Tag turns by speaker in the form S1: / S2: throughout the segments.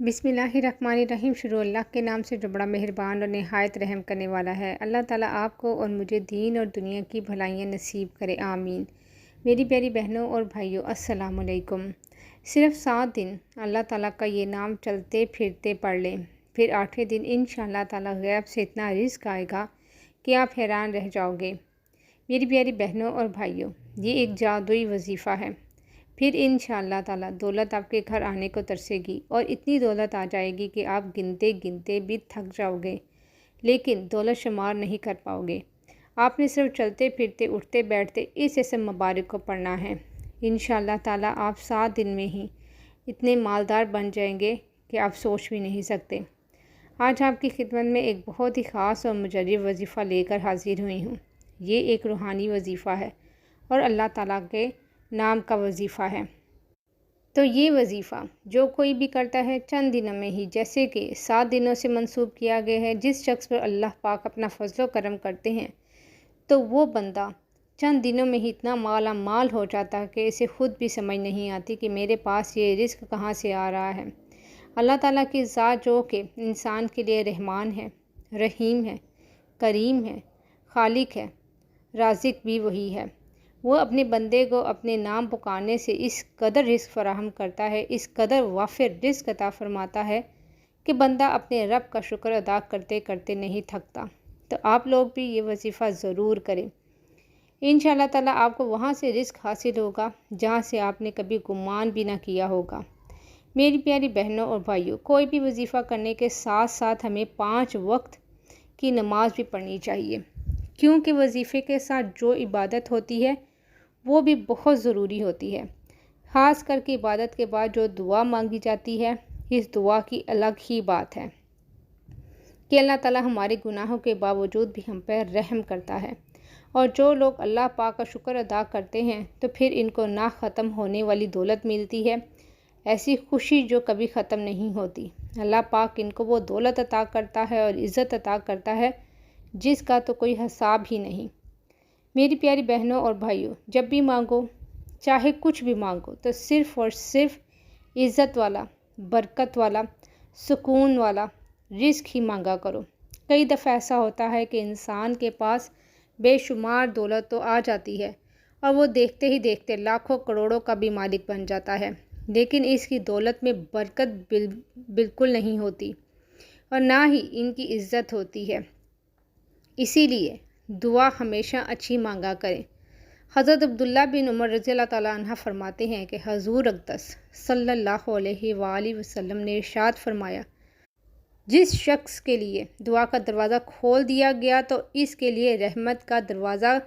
S1: بسم اللہ الرحمن الرحیم۔ شروع اللہ کے نام سے جو بڑا مہربان اور نہایت رحم کرنے والا ہے۔ اللہ تعالیٰ آپ کو اور مجھے دین اور دنیا کی بھلائیاں نصیب کرے، آمین۔ میری پیاری بہنوں اور بھائیوں، السلام علیکم۔ صرف 7 دن اللہ تعالیٰ کا یہ نام چلتے پھرتے پڑھ لیں، پھر 8ویں دن انشاءاللہ تعالیٰ غیب سے اتنا رزق آئے گا کہ آپ حیران رہ جاؤ گے۔ میری پیاری بہنوں اور بھائیوں، یہ ایک جادوئی وظیفہ ہے۔ پھر انشاءاللہ تعالیٰ دولت آپ کے گھر آنے کو ترسے گی اور اتنی دولت آ جائے گی کہ آپ گنتے گنتے بھی تھک جاؤ گے، لیکن دولت شمار نہیں کر پاؤ گے۔ آپ نے صرف چلتے پھرتے اٹھتے بیٹھتے اس اسم مبارک کو پڑھنا ہے۔ انشاءاللہ تعالیٰ آپ 7 دن میں ہی اتنے مالدار بن جائیں گے کہ آپ سوچ بھی نہیں سکتے۔ آج آپ کی خدمت میں ایک بہت ہی خاص اور مجرب وظیفہ لے کر حاضر ہوئی ہوں۔ یہ ایک روحانی وظیفہ ہے اور اللہ تعالیٰ کے نام کا وظیفہ ہے۔ تو یہ وظیفہ جو کوئی بھی کرتا ہے چند دنوں میں ہی، جیسے کہ 7 دنوں سے منسوب کیا گیا ہے، جس شخص پر اللہ پاک اپنا فضل و کرم کرتے ہیں تو وہ بندہ چند دنوں میں ہی اتنا مالا مال ہو جاتا ہے کہ اسے خود بھی سمجھ نہیں آتی کہ میرے پاس یہ رزق کہاں سے آ رہا ہے۔ اللہ تعالیٰ کی ذات جو کہ انسان کے لیے رحمان ہے، رحیم ہے، کریم ہے، خالق ہے، رازق بھی وہی ہے۔ وہ اپنے بندے کو اپنے نام پکارنے سے اس قدر رزق فراہم کرتا ہے، اس قدر وافر رزق عطا فرماتا ہے کہ بندہ اپنے رب کا شکر ادا کرتے کرتے نہیں تھکتا۔ تو آپ لوگ بھی یہ وظیفہ ضرور کریں۔ انشاءاللہ تعالیٰ آپ کو وہاں سے رزق حاصل ہوگا جہاں سے آپ نے کبھی گمان بھی نہ کیا ہوگا۔ میری پیاری بہنوں اور بھائیوں، کوئی بھی وظیفہ کرنے کے ساتھ ساتھ ہمیں 5 وقت کی نماز بھی پڑھنی چاہیے، کیونکہ وظیفے کے ساتھ جو عبادت ہوتی ہے وہ بھی بہت ضروری ہوتی ہے۔ خاص کر کے عبادت کے بعد جو دعا مانگی جاتی ہے، اس دعا کی الگ ہی بات ہے کہ اللہ تعالیٰ ہمارے گناہوں کے باوجود بھی ہم پر رحم کرتا ہے، اور جو لوگ اللہ پاک کا شکر ادا کرتے ہیں تو پھر ان کو نہ ختم ہونے والی دولت ملتی ہے، ایسی خوشی جو کبھی ختم نہیں ہوتی۔ اللہ پاک ان کو وہ دولت عطا کرتا ہے اور عزت عطا کرتا ہے جس کا تو کوئی حساب ہی نہیں۔ میری پیاری بہنوں اور بھائیوں، جب بھی مانگو، چاہے کچھ بھی مانگو، تو صرف اور صرف عزت والا، برکت والا، سکون والا رزق ہی مانگا کرو۔ کئی دفعہ ایسا ہوتا ہے کہ انسان کے پاس بے شمار دولت تو آ جاتی ہے اور وہ دیکھتے ہی دیکھتے لاکھوں کروڑوں کا بھی مالک بن جاتا ہے، لیکن اس کی دولت میں برکت بالکل نہیں ہوتی اور نہ ہی ان کی عزت ہوتی ہے۔ اسی لیے دعا ہمیشہ اچھی مانگا کریں۔ حضرت عبداللہ بن عمر رضی اللہ تعالیٰ عنہ فرماتے ہیں کہ حضور اقدس صلی اللہ علیہ وآلہ وسلم نے ارشاد فرمایا، جس شخص کے لیے دعا کا دروازہ کھول دیا گیا تو اس کے لیے رحمت کا دروازہ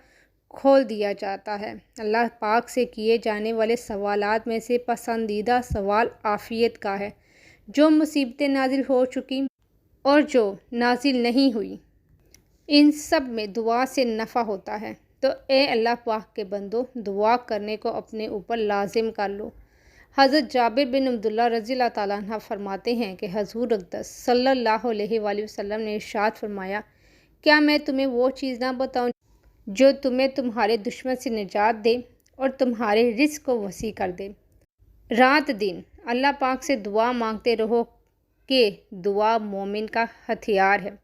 S1: کھول دیا جاتا ہے۔ اللہ پاک سے کیے جانے والے سوالات میں سے پسندیدہ سوال عافیت کا ہے۔ جو مصیبتیں نازل ہو چکی اور جو نازل نہیں ہوئی، ان سب میں دعا سے نفع ہوتا ہے۔ تو اے اللہ پاک کے بندو، دعا کرنے کو اپنے اوپر لازم کر لو۔ حضرت جابر بن عبداللہ رضی اللہ تعالیٰ عنہ فرماتے ہیں کہ حضور اقدس صلی اللہ علیہ وآلہ وسلم نے ارشاد فرمایا، کیا میں تمہیں وہ چیز نہ بتاؤں جو تمہیں تمہارے دشمن سے نجات دے اور تمہارے رزق کو وسیع کر دے۔ رات دن اللہ پاک سے دعا مانگتے رہو کہ دعا مومن کا ہتھیار ہے۔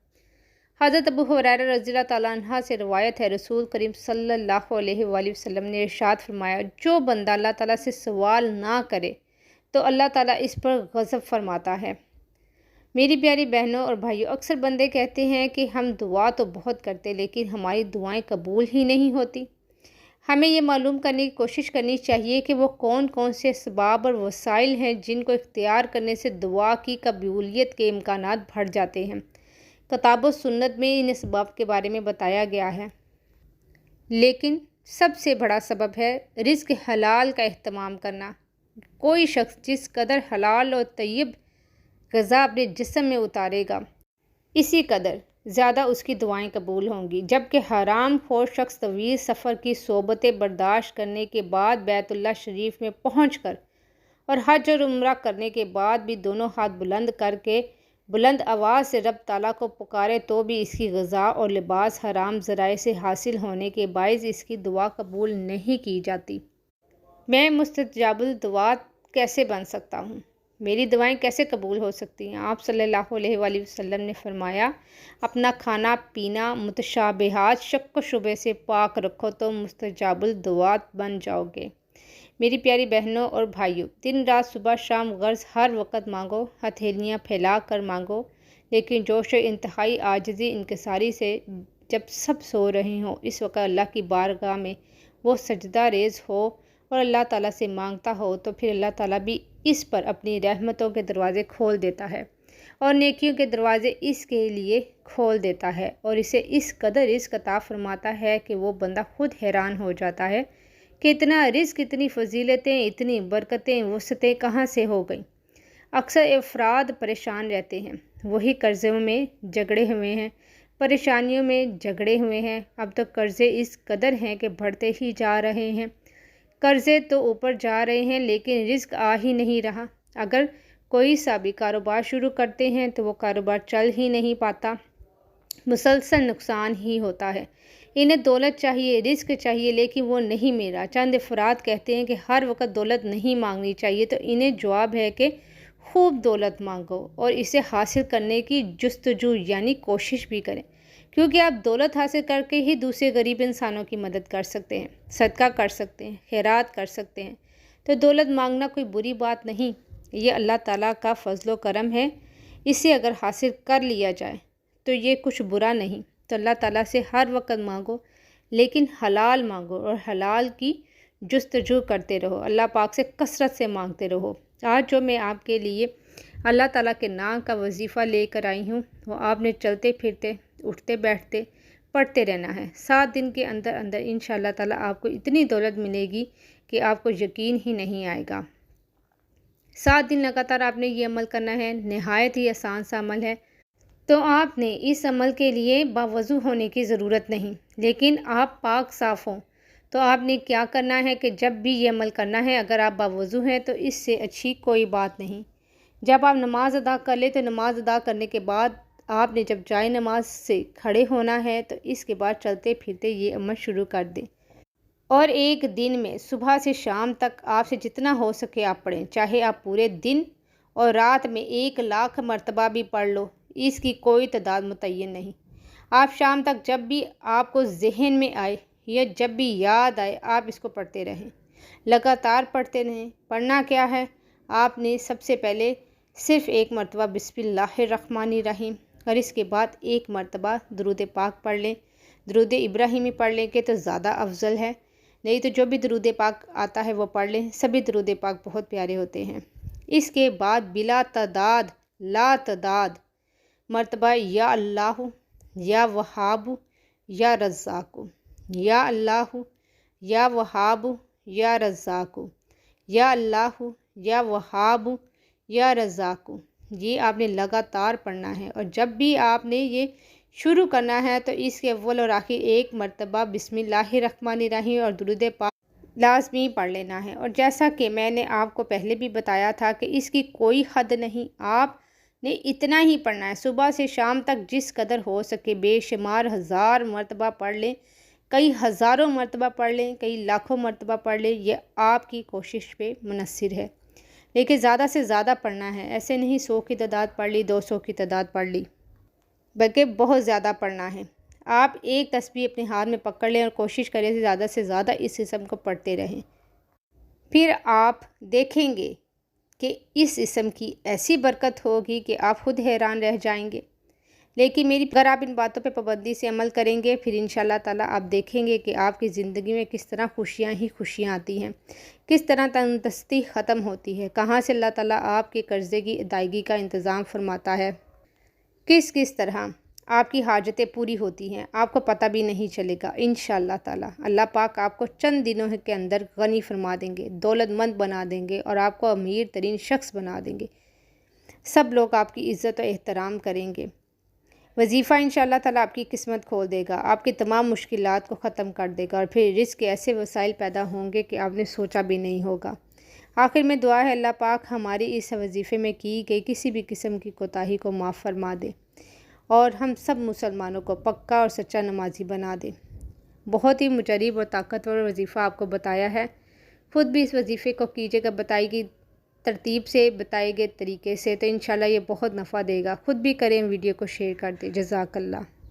S1: حضرت ابو ہریرہ رضی اللہ تعالیٰ عنہ سے روایت ہے، رسول کریم صلی اللہ علیہ وآلہ وسلم نے ارشاد فرمایا، جو بندہ اللہ تعالیٰ سے سوال نہ کرے تو اللہ تعالیٰ اس پر غضب فرماتا ہے۔ میری پیاری بہنوں اور بھائیوں، اکثر بندے کہتے ہیں کہ ہم دعا تو بہت کرتے لیکن ہماری دعائیں قبول ہی نہیں ہوتی۔ ہمیں یہ معلوم کرنے کی کوشش کرنی چاہیے کہ وہ کون کون سے اسباب اور وسائل ہیں جن کو اختیار کرنے سے دعا کی قبولیت کے امکانات بڑھ جاتے ہیں۔ کتاب و سنت میں ان اسباب کے بارے میں بتایا گیا ہے، لیکن سب سے بڑا سبب ہے رزق حلال کا اہتمام کرنا۔ کوئی شخص جس قدر حلال اور طیب غذا اپنے جسم میں اتارے گا، اسی قدر زیادہ اس کی دعائیں قبول ہوں گی، جبکہ حرام خور شخص طویل سفر کی صحبتیں برداشت کرنے کے بعد بیت اللہ شریف میں پہنچ کر اور حج اور عمرہ کرنے کے بعد بھی دونوں ہاتھ بلند کر کے بلند آواز سے رب تعالیٰ کو پکارے تو بھی اس کی غذا اور لباس حرام ذرائع سے حاصل ہونے کے باعث اس کی دعا قبول نہیں کی جاتی۔ میں مستجاب الدعوات کیسے بن سکتا ہوں؟ मेरी दुआएं कैसे कबूल हो सकती हैं? आप सल्लल्लाहु अलैहि वसल्लम ने फरमाया, अपना खाना पीना मुतशाबिहात शक व शुबे से पाक रखो तो मुस्तजाबुल दुआत बन जाओगे। मेरी प्यारी बहनों और भाइयों, दिन रात सुबह शाम गर्ज हर वक्त मांगो, हथेलियाँ फैला कर मांगो, लेकिन जोश इंतहाई आजिज़ी इंकिसारी से जब सब सो रहे हों, इस वक्त अल्लाह की बारगाह में वो सजदा रेज़ हो और अल्लाह ताला से मांगता हो, तो फिर अल्लाह ताला भी इस पर अपनी रहमतों के दरवाज़े खोल देता है और नेकियों के दरवाज़े इसके लिए खोल देता है और इसे इस कदर रिज़्क़ अता फरमाता है कि वो बंदा खुद हैरान हो जाता है कि इतना रिज़्क़, इतनी फ़जीलतें, इतनी बरकतें, वुसअतें कहाँ से हो गई। अक्सर अफराद परेशान रहते हैं, वही कर्ज़ों में जकड़े हुए हैं, परेशानियों में जकड़े हुए हैं। अब तो कर्ज़े इस कदर हैं कि बढ़ते ही जा रहे हैं। कर्ज़े तो ऊपर जा रहे हैं लेकिन रिज़्क़ आ ही नहीं रहा। अगर कोई सा भी कारोबार शुरू करते हैं तो वो कारोबार चल ही नहीं पाता, मुसलसल नुकसान ही होता है। इन्हें दौलत चाहिए, रिज़्क़ चाहिए, लेकिन वो नहीं मिल रहा। चंद अफराद कहते हैं कि हर वक्त दौलत नहीं मांगनी चाहिए, तो इन्हें जवाब है कि खूब दौलत मांगो और इसे हासिल करने की जुस्तजू यानी कोशिश भी करें, क्योंकि आप दौलत हासिल करके ही दूसरे गरीब इंसानों की मदद कर सकते हैं, सदका कर सकते हैं, खैरात कर सकते हैं। तो दौलत मांगना कोई बुरी बात नहीं, ये अल्लाह ताला का फजलो करम है। इसे अगर हासिल कर लिया जाए तो ये कुछ बुरा नहीं। तो अल्लाह ताला से हर वक्त मांगो, लेकिन हलाल मांगो और हलाल की जुस्तजू करते रहो। अल्लाह पाक से कसरत से मांगते रहो। आज जो मैं आपके लिए अल्लाह ताला के नाम का वजीफ़ा लेकर आई हूँ, वो आपने चलते फिरते, उठते बैठते पढ़ते रहना है। 7 दिन के अंदर अंदर इंशाअल्लाह ताला आपको इतनी दौलत मिलेगी कि आपको यकीन ही नहीं आएगा। 7 दिन लगातार आपने ये अमल करना है, नहायत ही आसान सा अमल है। तो आपने इस अमल के लिए बावज़ू होने की ज़रूरत नहीं, लेकिन आप पाक साफ़ हों। तो आपने क्या करना है कि जब भी ये अमल करना है, अगर आप बावज़ू हैं तो इससे अच्छी कोई बात नहीं। जब आप नमाज़ अदा कर लें तो नमाज़ अदा करने के बाद आपने जब जाए नमाज से खड़े होना है, तो इसके बाद चलते फिरते ये अमल शुरू कर दें और एक दिन में सुबह से शाम तक आपसे जितना हो सके आप पढ़ें। चाहे आप पूरे दिन और रात में 1,00,000 मरतबा भी पढ़ लो, इसकी कोई तादाद मुतय्यन नहीं। आप शाम तक जब भी आपको ज़हन में आए या जब भी याद आए, आप इसको पढ़ते रहें, लगातार पढ़ते रहें। पढ़ना क्या है, आपने सबसे पहले सिर्फ़ एक मरतबा बिस्मिल्लाहिर्रहमानिर्रहीम और इसके बाद एक मरतबा दुरूद पाक पढ़ लें। दुरूद इब्राहिमी पढ़ लें कि तो ज़्यादा अफजल है, नहीं तो जो भी दुरूद पाक आता है वो पढ़ लें। सभी दुरूद पाक बहुत प्यारे होते हैं। इसके बाद बिला तादाद ला तादाद मरतबा या अल्लाह, या वहाब, या रज़्ज़ाक़, या अल्लाह, या वहाब, या रज़्ज़ाक़, या अल्लाह, या वहाब, या रज़्ज़ाक़, ये आपने लगातार पढ़ना है। और जब भी आपने ये शुरू करना है तो इसके अव्वल और आखिर एक मरतबा बिस्मिल्लाहिर्रहमानिर्रहीम और दुरूद पाक लाज़मी पढ़ लेना है। और जैसा कि मैंने आपको पहले भी बताया था कि इसकी कोई हद नहीं, आपने इतना ही पढ़ना है। सुबह से शाम तक जिस कदर हो सके बेशुमार हज़ार मरतबा पढ़ लें, कई हज़ारों मरतबा पढ़ लें, कई लाखों मरतबा पढ़ लें, ये आपकी कोशिश पे मुनहसर है। लेकिन ज़्यादा से ज़्यादा पढ़ना है, ऐसे नहीं 100 की तादाद पढ़ ली, 200 की तादाद पढ़ ली, बल्कि बहुत ज़्यादा पढ़ना है। आप एक तस्बीह अपने हाथ में पकड़ लें और कोशिश करें से ज़्यादा इस इस्म को पढ़ते रहें। फिर आप देखेंगे कि इस इस्म की ऐसी बरकत होगी कि आप खुद हैरान रह जाएंगे। लेकिन अगर आप इन बातों पे पाबंदी से अमल करेंगे, फिर इंशाअल्लाह ताला आप देखेंगे कि आपकी ज़िंदगी में किस तरह खुशियाँ ही खुशियाँ आती हैं, किस तरह तंदुरुस्ती ख़त्म होती है, कहाँ से अल्लाह ताला आपके कर्ज़े की अदायगी का इंतज़ाम फरमाता है, किस किस तरह आपकी हाजतें पूरी होती हैं, आपको पता भी नहीं चलेगा। इंशाअल्लाह ताला अल्लाह पाक आपको चंद दिनों के अंदर गनी फरमा देंगे, दौलतमंद बना देंगे और आपको अमीर तरीन शख्स बना देंगे। सब लोग आपकी इज़्ज़त और एहतराम करेंगे। वजीफ़ा इंशाअल्लाह ताला आपकी किस्मत खोल देगा, आपकी तमाम मुश्किलात को ख़त्म कर देगा और फिर रिज़्क़ के ऐसे वसाइल पैदा होंगे कि आपने सोचा भी नहीं होगा। आखिर में दुआ है अल्लाह पाक हमारी इस वजीफ़े में की गई किसी भी किस्म की कोताही को माफ़ फरमा दे और हम सब मुसलमानों को पक्का और सच्चा नमाजी बना दे। बहुत ही मुजरिब और ताकतवर वजीफ़ा आपको बताया है, ख़ुद भी इस वजीफ़े को कीजिएगा। बताई गई ترتیب سے بتائے گئے طریقے سے، تو انشاءاللہ یہ بہت نفع دے گا۔ خود بھی کریں، ویڈیو کو شیئر کر دیں۔ جزاک اللہ۔